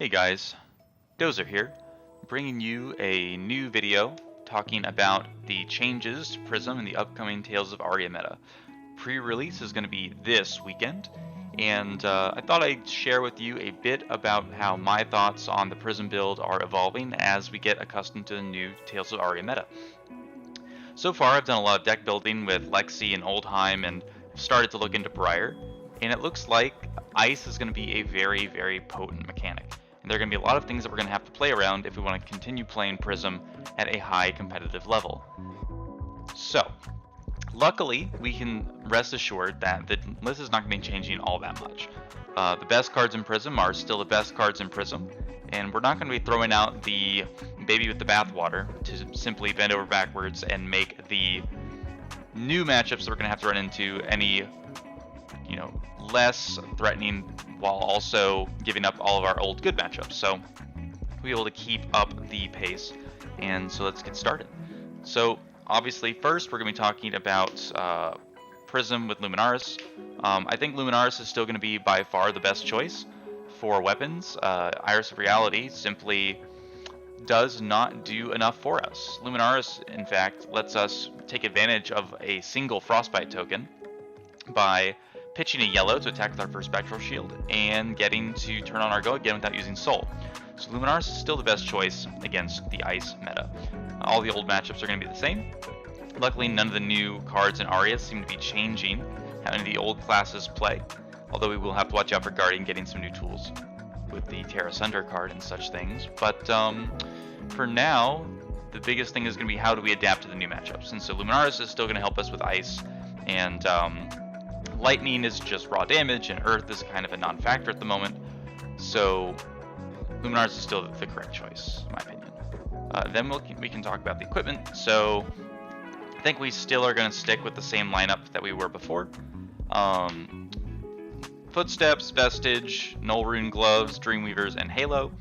Hey guys, Dozer here, bringing you a new video talking about the changes to Prism in the upcoming Tales of Aria meta. Pre-release is going to be this weekend, and I thought I'd share with you a bit about how my thoughts on the Prism build are evolving as we get accustomed to the new Tales of Aria meta. So far, I've done a lot of deck building with Lexi and Oldheim, and started to look into Briar, and it looks like Ice is going to be a very, very potent mechanic. And there are going to be a lot of things that we're going to have to play around if we want to continue playing Prism at a high competitive level. So, luckily, we can rest assured that the list is not going to be changing all that much. The best cards in Prism are still the best cards in Prism, and we're not going to be throwing out the baby with the bathwater to simply bend over backwards and make the new matchups that we're going to have to run into any, less threatening while also giving up all of our old good matchups. So we'll be able to keep up the pace, and so let's get started. So obviously first we're going to be talking about Prism with Luminaris. I think Luminaris is still going to be by far the best choice for weapons. Iris of Reality simply does not do enough for us. Luminaris, in fact, lets us take advantage of a single Frostbite token by pitching a yellow to attack with our first Spectral Shield and getting to turn on our go again without using Soul. So Luminaris is still the best choice against the Ice meta. All the old matchups are going to be the same. Luckily, none of the new cards in Aria seem to be changing how any of the old classes play, although we will have to watch out for Guardian getting some new tools with the Terra Sunder card and such things. But for now, the biggest thing is going to be how do we adapt to the new matchups. And so Luminaris is still going to help us with Ice, and Lightning is just raw damage, and Earth is kind of a non-factor at the moment. So Luminaris is still the correct choice, in my opinion. Then we can talk about the equipment. So I think we still are going to stick with the same lineup that we were before. Footsteps, Vestige, Null Rune Gloves, Dreamweavers, and Halo.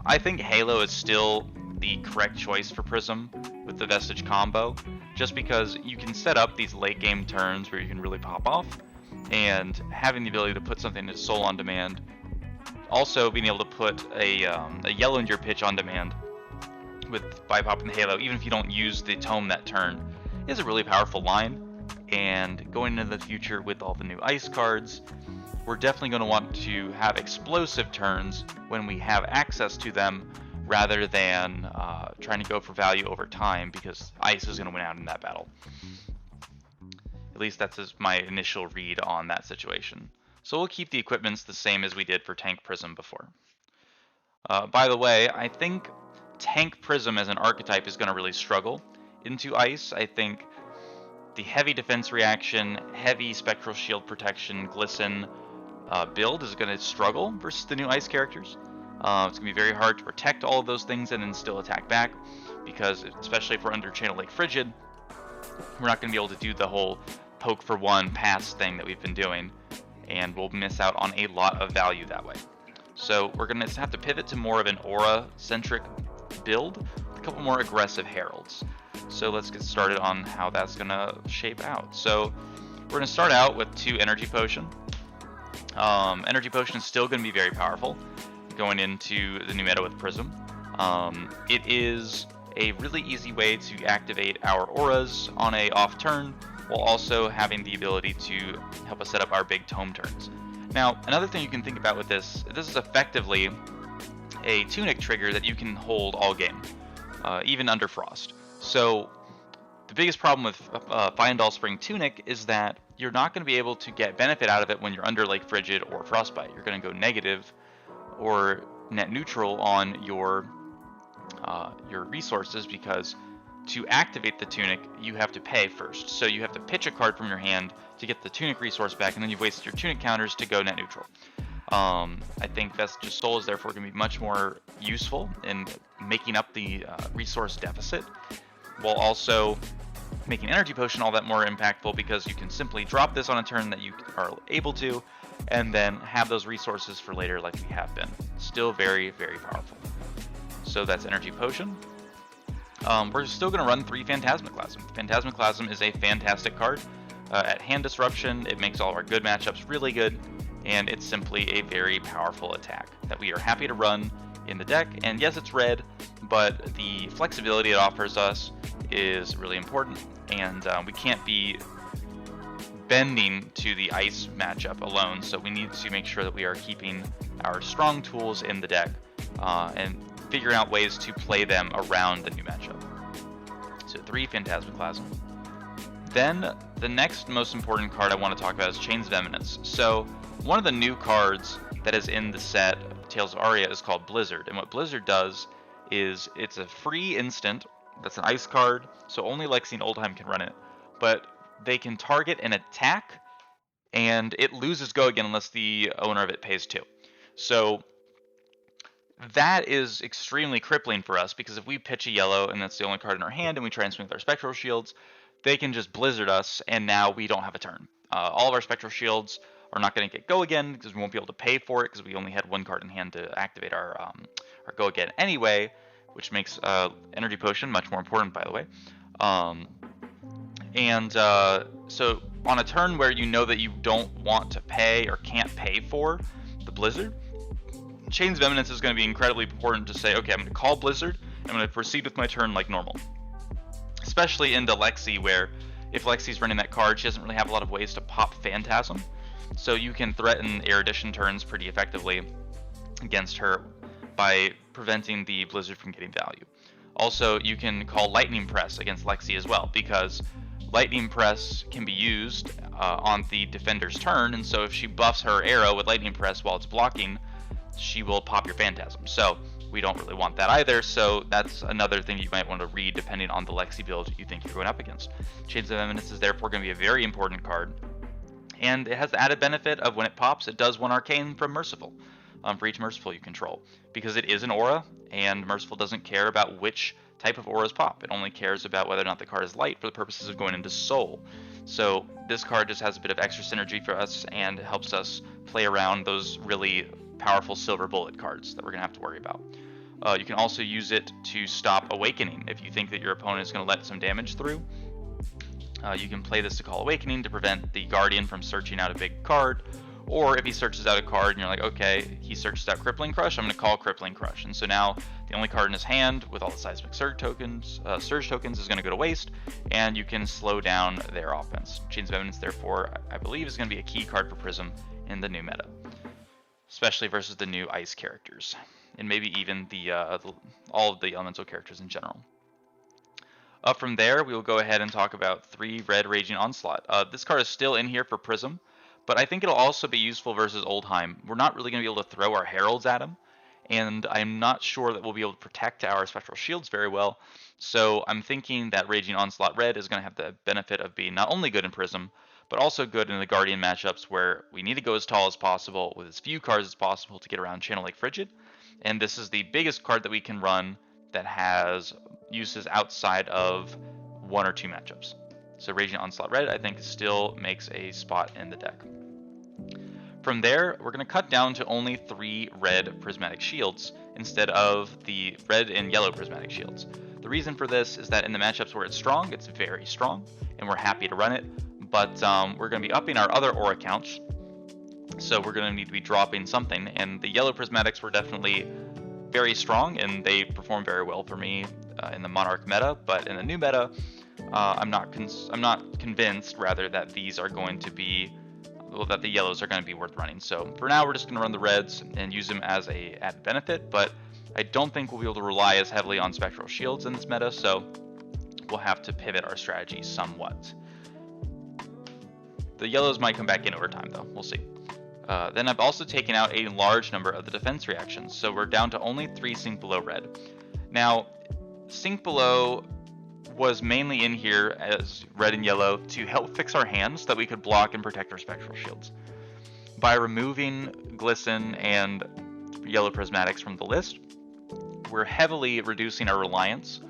I think Halo is still the correct choice for Prism with the Vestige combo, just because you can set up these late game turns where you can really pop off, and having the ability to put something into Soul on demand, also being able to put a yellow into your pitch on demand by popping the Halo, even if you don't use the tome that turn, is a really powerful line. And going into the future with all the new Ice cards, we're definitely going to want to have explosive turns when we have access to them, rather than trying to go for value over time, because Ice is going to win out in that battle. At least that's my initial read on that situation. So we'll keep the equipments the same as we did for Tank Prism before. By the way, I think Tank Prism as an archetype is going to really struggle into Ice. I think the heavy defense reaction, heavy spectral shield protection, glisten build is going to struggle versus the new Ice characters. It's going to be very hard to protect all of those things and then still attack back, because especially if we're under Channel Lake Frigid, we're not going to be able to do the whole poke for one pass thing that we've been doing, and we'll miss out on a lot of value that way. So we're going to have to pivot to more of an aura-centric build, with a couple more aggressive Heralds. So let's get started on how that's going to shape out. So we're going to start out with 2 Energy Potion. Energy Potion is still going to be very powerful going into the new meta with Prism. It is a really easy way to activate our auras on a off turn, while also having the ability to help us set up our big tome turns. Now, another thing you can think about with this is effectively a Tunic trigger that you can hold all game, even under Frost. So the biggest problem with Fyendal Spring Tunic is that you're not going to be able to get benefit out of it when you're under Lake Frigid or Frostbite. You're going to go negative or net neutral on your resources, because to activate the Tunic you have to pay first. So you have to pitch a card from your hand to get the Tunic resource back, and then you've wasted your Tunic counters to go net neutral. I think Vestige Soul is therefore going to be much more useful in making up the resource deficit, while also making Energy Potion all that more impactful, because you can simply drop this on a turn that you are able to, and then have those resources for later like we have been. Still very, very powerful. So that's Energy Potion. We're still going to run 3 Phantasmaclasm. Phantasmaclasm is a fantastic card. At Hand Disruption, it makes all of our good matchups really good, and it's simply a very powerful attack that we are happy to run in the deck. And yes, it's red, but the flexibility it offers us is really important, and we can't be bending to the ice matchup alone, so we need to make sure that we are keeping our strong tools in the deck and figuring out ways to play them around the new matchup. So 3 Phantasmaclasm. Then the next most important card I want to talk about is Chains of Eminence. So one of the new cards that is in the set Tales of Aria is called Blizzard, and what Blizzard does is it's a free instant that's an ice card, so only Lexi and Oldhim can run it, but they can target an attack and it loses go again unless the owner of it pays 2. So that is extremely crippling for us, because if we pitch a yellow and that's the only card in our hand and we try and swing with our Spectral Shields, they can just Blizzard us and now we don't have a turn. All of our Spectral Shields are not going to get go again because we won't be able to pay for it because we only had 1 card in hand to activate our go again anyway, which makes Energy Potion much more important, by the way. So on a turn where you know that you don't want to pay or can't pay for the Blizzard, Chains of Eminence is going to be incredibly important to say, okay, I'm going to call Blizzard, I'm going to proceed with my turn like normal. Especially into Lexi, where if Lexi's running that card, she doesn't really have a lot of ways to pop Phantasm. So you can threaten Erudition turns pretty effectively against her by preventing the Blizzard from getting value. Also, you can call Lightning Press against Lexi as well, because Lightning Press can be used on the defender's turn, and so if she buffs her arrow with Lightning Press while it's blocking, she will pop your Phantasm. So we don't really want that either, so that's another thing you might want to read depending on the Lexi build you think you're going up against. Chains of Eminence is therefore going to be a very important card, and it has the added benefit of when it pops, it does 1 Arcane from Merciful for each Merciful you control, because it is an aura, and Merciful doesn't care about which type of auras pop. It only cares about whether or not the card is light for the purposes of going into Soul. So this card just has a bit of extra synergy for us and helps us play around those really powerful silver bullet cards that we're going to have to worry about. You can also use it to stop Awakening if you think that your opponent is going to let some damage through. You can play this to call Awakening to prevent the Guardian from searching out a big card, or if he searches out a card and you're like, okay, he searches out Crippling Crush, I'm going to call Crippling Crush. And so now the only card in his hand with all the Seismic Surge tokens is going to go to waste, and you can slow down their offense. Chains of Eminence, therefore, I believe is going to be a key card for Prism in the new meta, especially versus the new Ice characters, and maybe even all of the Elemental characters in general. Up from there, we will go ahead and talk about 3 red Raging Onslaught. This card is still in here for Prism, but I think it'll also be useful versus Oldhim. We're not really going to be able to throw our Heralds at him, and I'm not sure that we'll be able to protect our Spectral Shields very well, so I'm thinking that Raging Onslaught Red is going to have the benefit of being not only good in Prism, but also good in the Guardian matchups where we need to go as tall as possible with as few cards as possible to get around Channel Lake Frigid, and this is the biggest card that we can run that has uses outside of 1 or 2 matchups. So Raging Onslaught Red, I think, still makes a spot in the deck. From there, we're going to cut down to only 3 red Prismatic Shields instead of the red and yellow Prismatic Shields. The reason for this is that in the matchups where it's strong, it's very strong, and we're happy to run it, but we're going to be upping our other aura counts, so we're going to need to be dropping something, and the yellow Prismatics were definitely very strong, and they perform very well for me in the Monarch meta, but in the new meta, I'm not convinced, rather, that these are going to be, well, that the yellows are going to be worth running. So for now, we're just going to run the reds and use them as a added benefit, but I don't think we'll be able to rely as heavily on Spectral Shields in this meta, so we'll have to pivot our strategy somewhat. The yellows might come back in over time, though. We'll see. Then I've also taken out a large number of the defense reactions, so we're down to only 3 Sink Below red. Now, Sink Below was mainly in here as red and yellow to help fix our hands so that we could block and protect our Spectral Shields. By removing Glisten and yellow Prismatics from the list, we're heavily reducing our reliance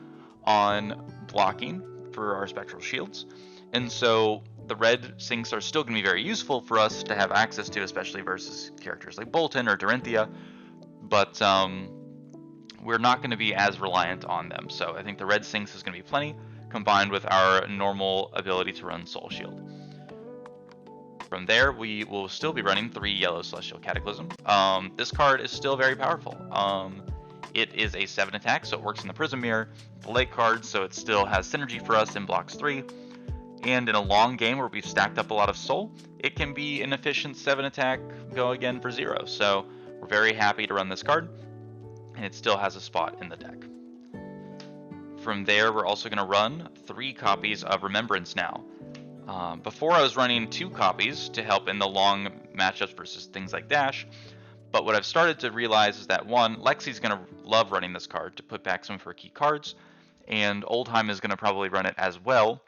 on blocking for our Spectral Shields, and so the red sinks are still going to be very useful for us to have access to, especially versus characters like Bolton or Dorinthia, but we're not going to be as reliant on them. So I think the red sinks is going to be plenty, combined with our normal ability to run Soul Shield. From there, we will still be running 3 yellow Celestial Cataclysm. This card is still very powerful. It is a 7 attack, so it works in the Prism Mirror. The late card, so it still has synergy for us and blocks 3. And in a long game where we've stacked up a lot of soul, it can be an efficient 7 attack, go again for 0. So we're very happy to run this card, and it still has a spot in the deck. From there, we're also going to run 3 copies of Remembrance now. Before I was running 2 copies to help in the long matchups versus things like Dash, but what I've started to realize is that 1, Lexi's going to love running this card to put back some of her key cards, and Oldhim is going to probably run it as well,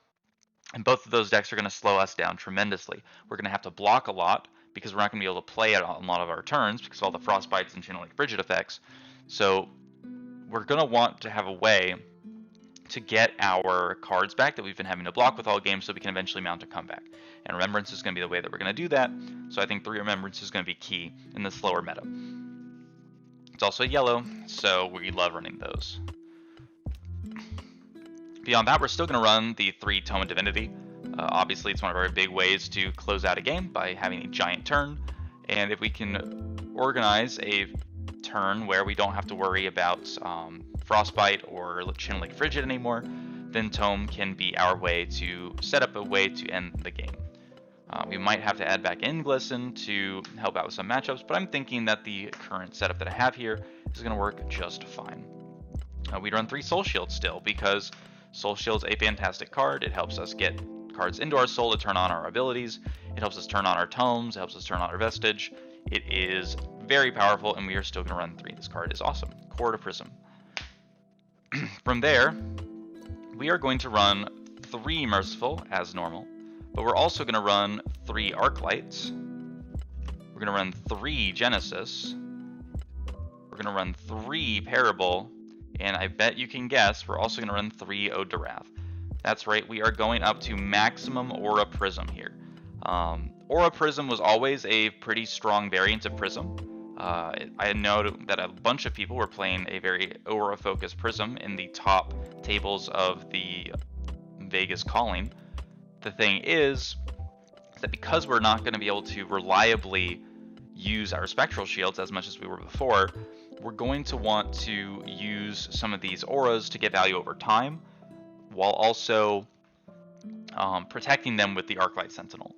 and both of those decks are going to slow us down tremendously. We're going to have to block a lot because we're not going to be able to play it on a lot of our turns because of all the Frostbites and Channeling Frigid effects. So we're going to want to have a way to get our cards back that we've been having to block with all games so we can eventually mount a comeback. And Remembrance is going to be the way that we're going to do that. So I think 3 Remembrance is going to be key in the slower meta. It's also yellow, so we love running those. Beyond that, we're still going to run the 3 Tome of Divinity. Obviously, it's one of our big ways to close out a game by having a giant turn. And if we can organize a turn where we don't have to worry about Frostbite or Channeling Frigid anymore, then Tome can be our way to set up a way to end the game. We might have to add back in Glisten to help out with some matchups, but I'm thinking that the current setup that I have here is going to work just fine. We'd run 3 Soul Shields still, because Soul Shield's a fantastic card. It helps us get cards into our soul to turn on our abilities. It helps us turn on our tomes. It helps us turn on our vestige. It is very powerful, and we are still going to run 3. This card is awesome. Core to Prism. From there, we are going to run 3 Merciful as normal, but we're also going to run 3 Arclights. We're going to run 3 Genesis. We're going to run 3 Parable, and I bet you can guess we're also going to run 3 Ode to Wrath. That's right, we are going up to maximum Aura Prism here. Aura Prism was always a pretty strong variant of Prism. I know that a bunch of people were playing a very Aura-focused Prism in the top tables of the Vegas Calling. The thing is that because we're not going to be able to reliably use our Spectral Shields as much as we were before, we're going to want to use some of these auras to get value over time, while also protecting them with the Arclight Sentinel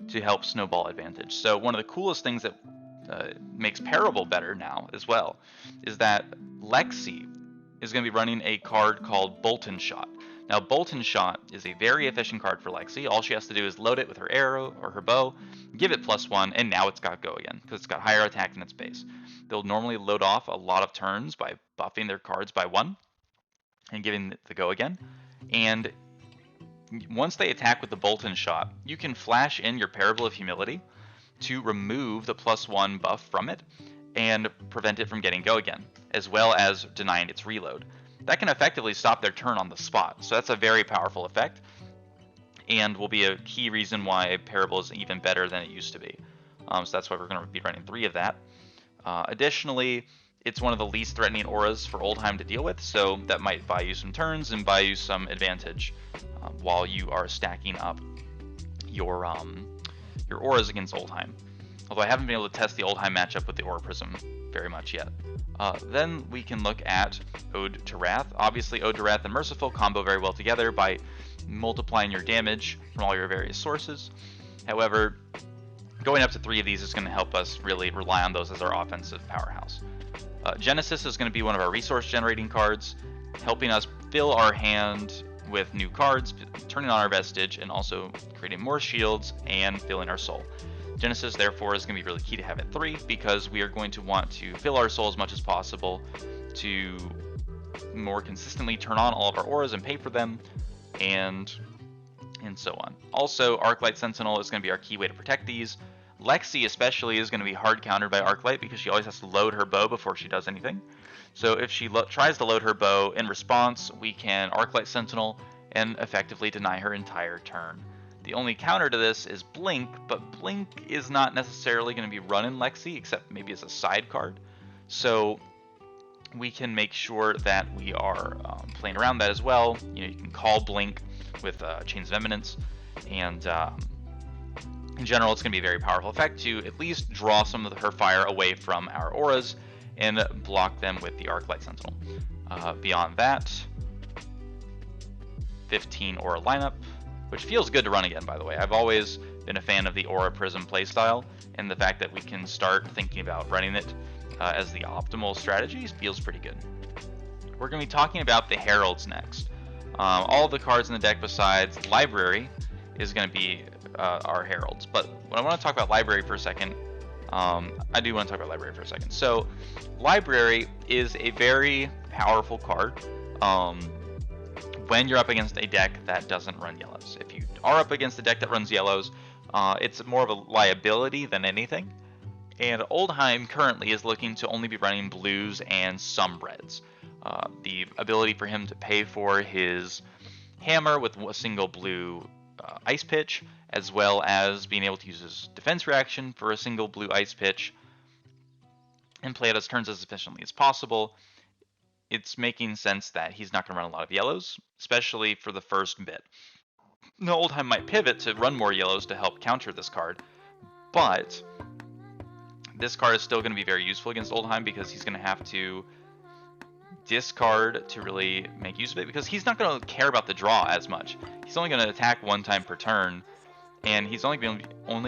to help snowball advantage. So one of the coolest things that makes Parable better now as well is that Lexi is going to be running a card called Bolt and Shot. Now, Bolt and Shot is a very efficient card for Lexi. All she has to do is load it with her arrow or her bow, give it +1, and now it's got go again because it's got higher attack than its base. They'll normally load off a lot of turns by buffing their cards by 1 and giving the go again. And once they attack with the Bolt and Shot, you can flash in your Parable of Humility to remove the +1 buff from it and prevent it from getting go again, as well as denying its reload. That can effectively stop their turn on the spot, so that's a very powerful effect, and will be a key reason why Parable is even better than it used to be. So that's why we're going to be running 3 of that. Additionally, it's one of the least threatening auras for Oldhim to deal with, so that might buy you some turns and buy you some advantage while you are stacking up your auras against Oldhim. Although I haven't been able to test the Oldhim matchup with the Aura Prism very much yet. Then we can look at Ode to Wrath. Obviously, Ode to Wrath and Merciful combo very well together by multiplying your damage from all your various sources. However, going up to 3 of these is going to help us really rely on those as our offensive powerhouse. Genesis is going to be one of our resource generating cards, helping us fill our hand with new cards, turning on our vestige, and also creating more shields and filling our soul. Genesis, therefore, is going to be really key to have at 3 because we are going to want to fill our soul as much as possible to more consistently turn on all of our auras and pay for them, and so on. Also, Arclight Sentinel is going to be our key way to protect these. Lexi especially is going to be hard countered by Arclight because she always has to load her bow before she does anything. So if she tries to load her bow in response, we can Arclight Sentinel and effectively deny her entire turn. The only counter to this is Blink, but Blink is not necessarily going to be run in Lexi, except maybe as a side card. So we can make sure that we are playing around that as well. You know, you can call Blink with Chains of Eminence, and in general, it's going to be a very powerful effect to at least draw some of her fire away from our auras and block them with the Arclight Sentinel. Beyond that, 15 aura lineup, which feels good to run again, by the way. I've always been a fan of the Aura Prism playstyle, and the fact that we can start thinking about running it as the optimal strategy feels pretty good. We're going to be talking about the Heralds next. All of the cards in the deck besides Library is going to be our Heralds. But when I want to talk about Library for a second, I do want to talk about Library for a second. So Library is a very powerful card when you're up against a deck that doesn't run yellows. If you are up against a deck that runs yellows, it's more of a liability than anything. And Oldheim currently is looking to only be running blues and some reds. The ability for him to pay for his hammer with a single blue ice pitch, as well as being able to use his defense reaction for a single blue ice pitch and play out his turns as efficiently as possible. It's making sense that he's not going to run a lot of yellows, especially for the first bit. Now, Oldheim might pivot to run more yellows to help counter this card, but this card is still going to be very useful against Oldheim because he's going to have to discard to really make use of it, because he's not going to care about the draw as much. He's only going to attack one time per turn, and he's only going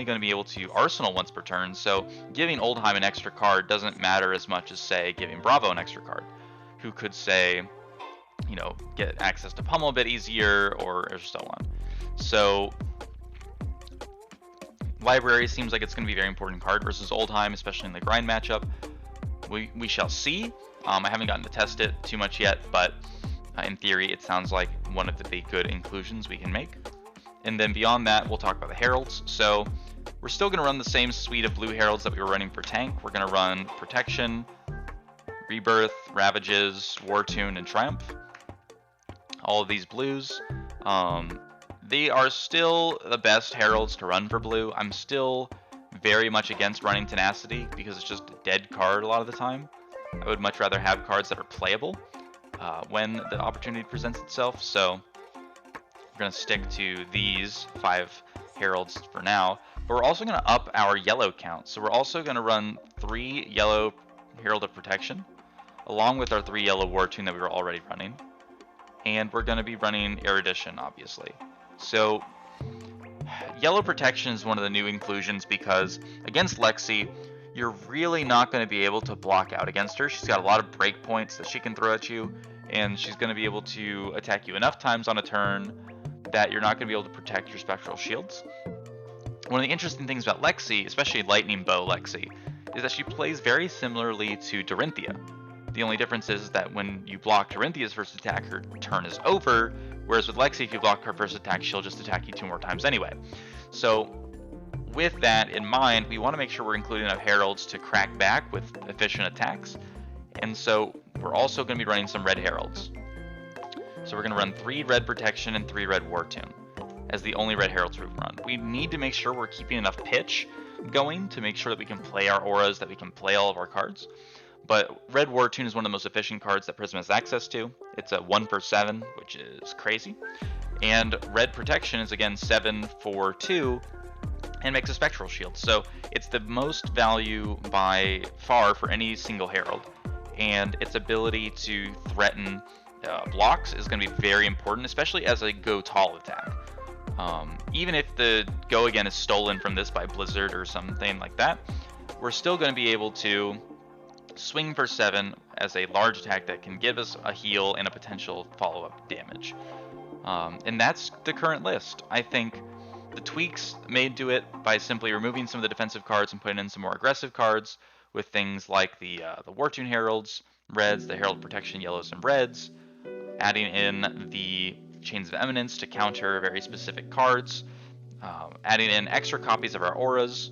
to be able to arsenal once per turn, so giving Oldheim an extra card doesn't matter as much as, say, giving Bravo an extra card, who could, say, you know, get access to Pummel a bit easier, or so on. So Library seems like it's going to be a very important card versus Oldheim, especially in the grind matchup. We shall see. I haven't gotten to test it too much yet, but in theory, it sounds like one of the big good inclusions we can make. And then beyond that, we'll talk about the Heralds. So we're still going to run the same suite of blue Heralds that we were running for tank. We're going to run Protection, Rebirth, Ravages, War Tune, and Triumph. All of these blues. They are still the best Heralds to run for blue. I'm still very much against running Tenacity because it's just a dead card a lot of the time. I would much rather have cards that are playable when the opportunity presents itself. So we're going to stick to these 5 Heralds for now. But we're also going to up our yellow count. So we're also going to run 3 yellow Herald of Protection, along with our 3 yellow War Tune that we were already running. And we're going to be running Erudition, obviously. So yellow Protection is one of the new inclusions because against Lexi, you're really not going to be able to block out against her. She's got a lot of breakpoints that she can throw at you, and she's going to be able to attack you enough times on a turn that you're not going to be able to protect your spectral shields. One of the interesting things about Lexi, especially Lightning Bow Lexi, is that she plays very similarly to Dorinthia. The only difference is that when you block Dorinthia's first attack, her turn is over, whereas with Lexi, if you block her first attack, she'll just attack you 2 more times anyway. So with that in mind, we want to make sure we're including enough Heralds to crack back with efficient attacks. And so we're also going to be running some red Heralds. So we're going to run 3 red Protection and 3 red War Tune as the only red Heralds we run. We need to make sure we're keeping enough pitch going to make sure that we can play our auras, that we can play all of our cards. But red War Tune is one of the most efficient cards that Prism has access to. It's a 1 for 7, which is crazy. And red Protection is again 7 for 2 and makes a spectral shield. So it's the most value by far for any single Herald. And its ability to threaten blocks is going to be very important, especially as a go tall attack. Even if the go again is stolen from this by Blizzard or something like that, we're still going to be able to swing for 7 as a large attack that can give us a heal and a potential follow-up damage. And that's the current list. I think the tweaks made to it by simply removing some of the defensive cards and putting in some more aggressive cards with things like the War Tune Heralds, reds, the Herald Protection yellows and reds, adding in the Chains of Eminence to counter very specific cards, adding in extra copies of our auras.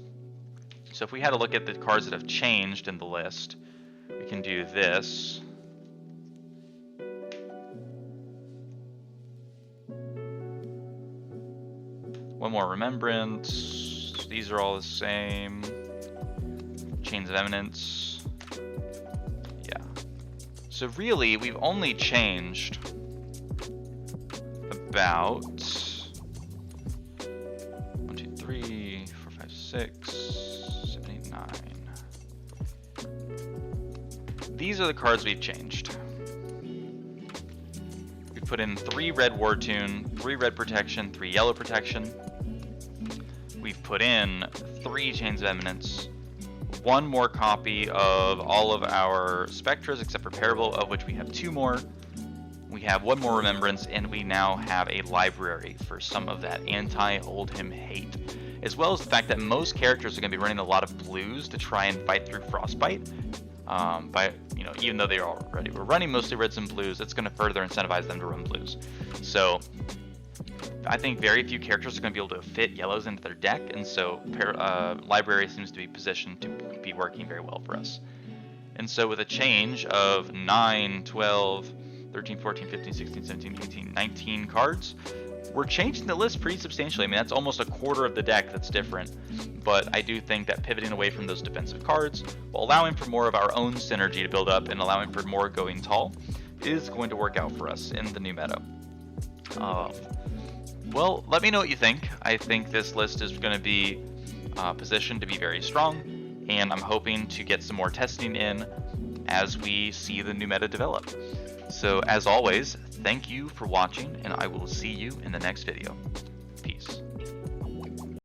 So if we had a look at the cards that have changed in the list, we can do this. One more Remembrance. These are all the same. Chains of Eminence. Yeah. So really, we've only changed about 1, 2, 3, 4, these are the cards we've changed. We've put in 3 red War Tune, 3 red protection, 3 yellow protection. We've put in 3 Chains of Eminence, 1 more copy of all of our Spectras except for Parable, of which we have 2 more. We have 1 more Remembrance, and we now have a library for some of that anti-Oldhim hate, as well as the fact that most characters are going to be running a lot of blues to try and fight through Frostbite. Even though they already were running mostly reds and blues, it's going to further incentivize them to run blues. So I think very few characters are going to be able to fit yellows into their deck, and so library seems to be positioned to be working very well for us. And so with a change of 9, 12, 13, 14, 15, 16, 17, 18, 19 cards, we're changing the list pretty substantially. I mean, that's almost a quarter of the deck that's different, but I do think that pivoting away from those defensive cards, while allowing for more of our own synergy to build up and allowing for more going tall, is going to work out for us in the new meta. Well, let me know what you think. I think this list is going to be positioned to be very strong, and I'm hoping to get some more testing in as we see the new meta develop. So as always, thank you for watching, and I will see you in the next video.